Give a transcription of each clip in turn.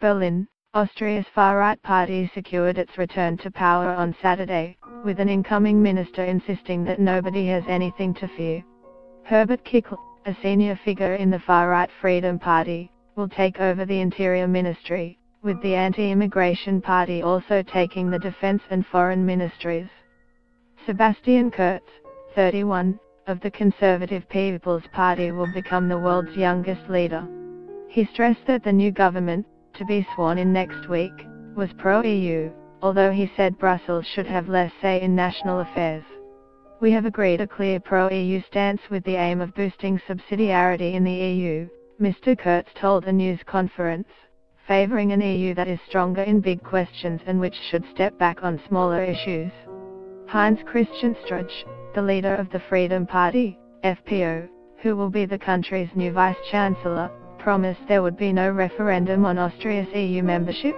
Berlin, Austria's far-right party secured its return to power on Saturday, with an incoming minister insisting that nobody has anything to fear. Herbert Kickl, a senior figure in the far-right Freedom Party, will take over the Interior Ministry, with the anti-immigration party also taking the Defense and Foreign Ministries. Sebastian Kurz, 31, of the Conservative People's Party will become the world's youngest leader. He stressed that the new government, to be sworn in next week, was pro-EU, although he said Brussels should have less say in national affairs. We have agreed a clear pro-EU stance with the aim of boosting subsidiarity in the EU, Mr. Kurz told a news conference, favouring an EU that is stronger in big questions and which should step back on smaller issues. Heinz Christian Struch, the leader of the Freedom Party, FPO, who will be the country's new vice-chancellor, promised there would be no referendum on Austria's EU membership.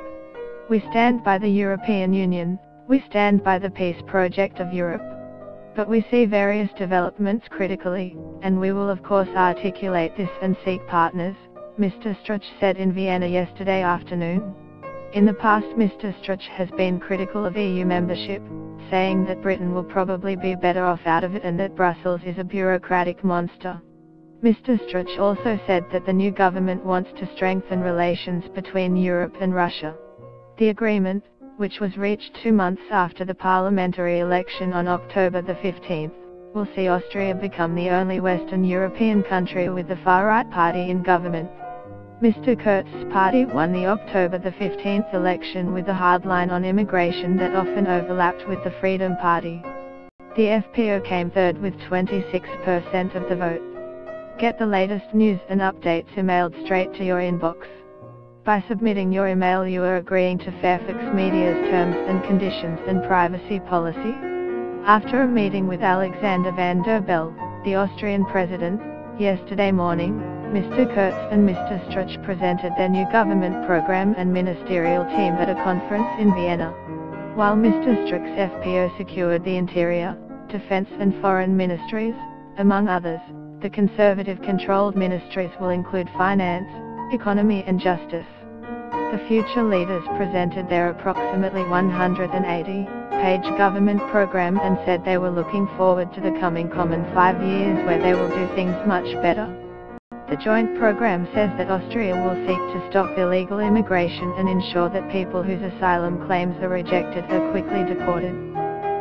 We stand by the European Union, we stand by the peace project of Europe. But we see various developments critically, and we will of course articulate this and seek partners, Mr. Struch said in Vienna yesterday afternoon. In the past Mr. Struch has been critical of EU membership, saying that Britain will probably be better off out of it and that Brussels is a bureaucratic monster. Mr. Struch also said that the new government wants to strengthen relations between Europe and Russia. The agreement, which was reached 2 months after the parliamentary election on October the 15th, will see Austria become the only Western European country with the far-right party in government. Mr. Kurz's party won the October the 15th election with a hardline on immigration that often overlapped with the Freedom Party. The FPO came third with 26% of the vote. Get the latest news and updates emailed straight to your inbox. By submitting your email you are agreeing to Fairfax Media's terms and conditions and privacy policy. After a meeting with Alexander Van der Bellen, the Austrian president, yesterday morning, Mr. Kurz and Mr. Struch presented their new government program and ministerial team at a conference in Vienna. While Mr. Struch's FPO secured the Interior, Defense and Foreign Ministries, among others, the Conservative-controlled ministries will include Finance, Economy and Justice. The future leaders presented their approximately 180-page government program and said they were looking forward to the coming common 5 years where they will do things much better. The joint program says that Austria will seek to stop illegal immigration and ensure that people whose asylum claims are rejected are quickly deported.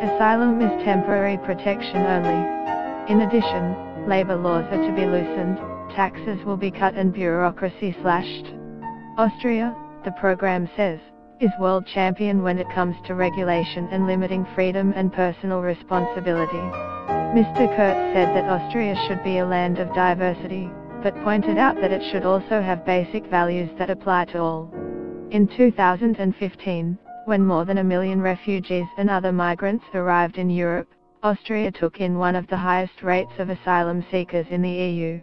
Asylum is temporary protection only. In addition, labour laws are to be loosened, taxes will be cut and bureaucracy slashed. Austria, the program says, is world champion when it comes to regulation and limiting freedom and personal responsibility. Mr. Kurz said that Austria should be a land of diversity, but pointed out that it should also have basic values that apply to all. In 2015, when more than 1 million refugees and other migrants arrived in Europe, Austria took in one of the highest rates of asylum seekers in the EU.